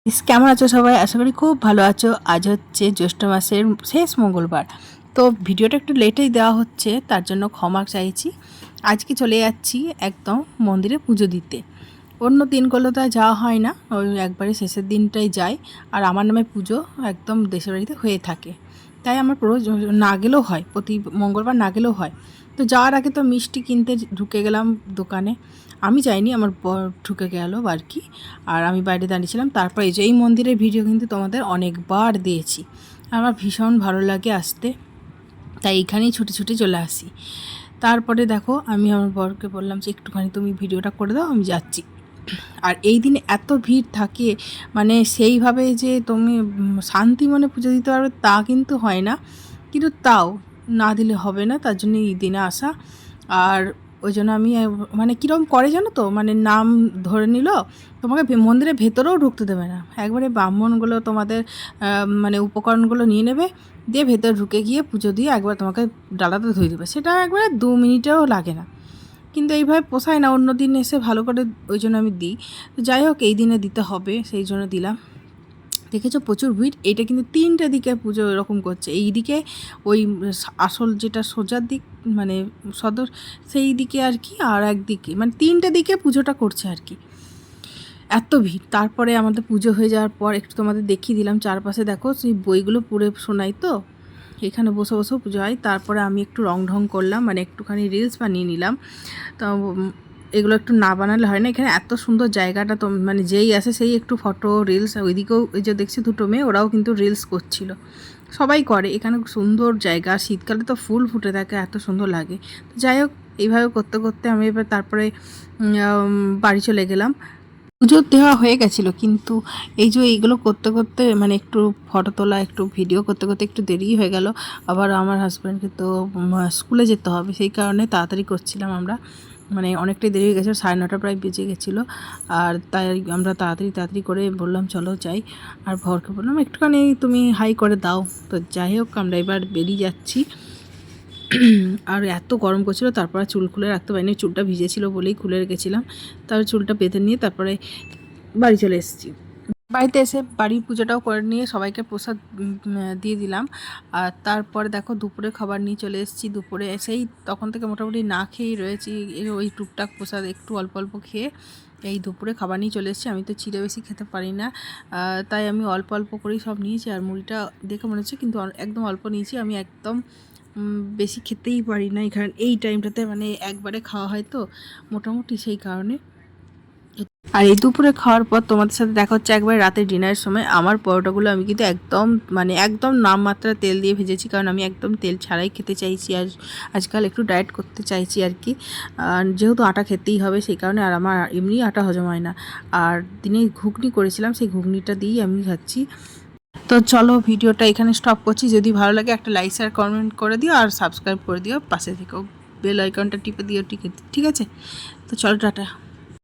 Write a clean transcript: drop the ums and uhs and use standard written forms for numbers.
কেমন আছো সবাই? আশা করি খুব ভালো আছো। আজ হচ্ছে জ্যৈষ্ঠ মাসের শেষ মঙ্গলবার। তো ভিডিওটা একটু লেটেই দেওয়া হচ্ছে, তার জন্য ক্ষমা চাইছি। আজকে চলে যাচ্ছি একদম মন্দিরে পুজো দিতে। অন্য দিনগুলো তো আর যাওয়া হয় না, ওই একবারে শেষের দিনটাই যাই। আর আমার নামে পুজো একদম দেশের বাড়িতে হয়ে থাকে, তাই আমার পুরো না গেলেও হয়, প্রতি মঙ্গলবার না গেলেও হয়। তো যাওয়ার আগে তো মিষ্টি কিনতে ঢুকে গেলাম দোকানে। আমি যাইনি, আমার বর ঢুকে গেল আর কি। আর আমি বাইরে দাঁড়িয়েছিলাম। তারপর এই যে এই মন্দিরের ভিডিও কিন্তু তোমাদের অনেকবার দিয়েছি। আমার ভীষণ ভালো লাগে আসতে, তাই এইখানেই ছুটে ছুটে চলে আসি। তারপরে দেখো আমি আমার বরকে বললাম যে একটুখানি তুমি ভিডিওটা করে দাও, আমি যাচ্ছি। আর এই দিনে এত ভিড় থাকে, মানে সেইভাবে যে তুমি শান্তি মনে পুজো দিতে পারবে তা কিন্তু হয় না, কিন্তু তাও না দিলে হবে না, তার জন্য এই দিনে আসা। আর ওই জন্য আমি মানে কীরকম করে জানো তো, মানে নাম ধরে নিল, তোমাকে মন্দিরের ভেতরেও ঢুকতে দেবে না। একবারে ব্রাহ্মণগুলো তোমাদের মানে উপকরণগুলো নিয়ে নেবে, দিয়ে ভেতরে ঢুকে গিয়ে পুজো দিয়ে একবার তোমাকে ডালাতে ধুয়ে দেবে। সেটা একবারে 2 মিনিটেও লাগে না। কিন্তু এইভাবে পোষায় না, অন্য দিন এসে ভালো করে, ওই জন্য আমি দিই। তো যাই হোক, এই দিনে দিতে হবে সেই জন্য দিলাম। দেখেছো প্রচুর ভিড়। এইটা কিন্তু 3টে দিকে পুজো এরকম করছে। এই দিকে ওই আসল যেটা সোজার দিক, মানে সদর, সেই দিকে আর কি, আর একদিকে মানে 3টে দিকে পুজোটা করছে আর কি। এত ভিড়। তারপরে আমাদের পুজো হয়ে যাওয়ার পর একটু তোমাদের দেখিয়ে দিলাম চারপাশে। দেখো সেই বইগুলো পড়ে শোনাই তো, এখানে বসে বসেও পুজো হয়। তারপরে আমি একটু রং ঢং করলাম, মানে একটুখানি রিলস বানিয়ে নিলাম। তো এগুলো একটু না বানালে হয় না। এখানে এত সুন্দর জায়গাটা, তো মানে যেই আসে সেই একটু ফটো রিলস। ওইদিকেও ওই যে দেখছি 2টো মেয়ে, ওরাও কিন্তু রিলস করছিল। সবাই করে। এখানে সুন্দর জায়গা, শীতকালে তো ফুল ফুটে থাকে, এত সুন্দর লাগে। তো যাই হোক, এইভাবে করতে করতে আমি এবার তারপরে বাড়ি চলে গেলাম। পুজো দেওয়া হয়ে গেছিলো, কিন্তু এই যে এইগুলো করতে করতে মানে একটু ফটো তোলা, একটু ভিডিও করতে করতে একটু দেরি হয়ে গেল। আবার আমার হাজব্যান্ডকে তো স্কুলে যেতে হবে, সেই কারণে তাড়াতাড়ি করছিলাম আমরা। মানে অনেকটাই দেরি হয়ে গেছিলো, 9:30 প্রায় বেজে গেছিলো। আর তাই আমরা তাড়াতাড়ি করে বললাম চলো যাই। আর ভরকে বললাম একটুখানি তুমি হাই করে দাও। তো যাই হোক, আমরা এবার বেরিয়ে যাচ্ছি। আর এত গরম করছিল, তারপরে চুল খুলে রাখতে পারিনি, চুলটা ভিজেছিল বলেই খুলে রেখেছিলাম। তারপর চুলটা বেঁধে নিয়ে তারপরে বাড়ি চলে এসেছি। বাড়িতে এসে বাড়ির পুজোটাও করে নিয়ে সবাইকে প্রসাদ দিয়ে দিলাম। আর তারপরে দেখো দুপুরে খাবার নিয়ে চলে এসেছি। দুপুরে এসেই তখন থেকে মোটামুটি না খেয়েই রয়েছি, ওই টুকটাক প্রসাদ একটু অল্প অল্প খেয়ে এই দুপুরে খাবার নিয়ে চলে এসেছি। আমি তো চিড়ে বেশি খেতে পারি না, তাই আমি অল্প অল্প করেই সব নিয়েছি। আর মুড়িটা দেখে মনে হচ্ছে কিন্তু একদম অল্প নিয়েছি। আমি একদম বেশি খেতেই পারি না এখানে, এই টাইমটাতে মানে একবারে খাওয়া হয় তো মোটামুটি, সেই কারণে। আর এই দুপুরে খাওয়ার পর তোমাদের সাথে দেখা হচ্ছে একবার রাতের ডিনারের সময়। আমার পরোটাগুলো আমি কিন্তু একদম মানে একদম নামমাত্রা তেল দিয়ে ভেজেছি, কারণ আমি একদম তেল ছাড়াই খেতে চাইছি। আর আজকাল একটু ডায়েট করতে চাইছি আর কি। যেহেতু আটা খেতেই হবে, সেই কারণে। আর আমার এমনি আটা হজম হয় না। আর দিনে ঘুগনি করেছিলাম, সেই ঘুগনিটা দিয়েই আমি খাচ্ছি। তো চলো ভিডিওটা এখানে স্টপ করছি। যদি ভালো লাগে একটা লাইক শেয়ার কমেন্ট করে দিও, আর সাবস্ক্রাইব করে দিও, পাশে থেকেও বেল আইকনটা টিপে দিও, ঠিক আছে? তো চলো টাটা।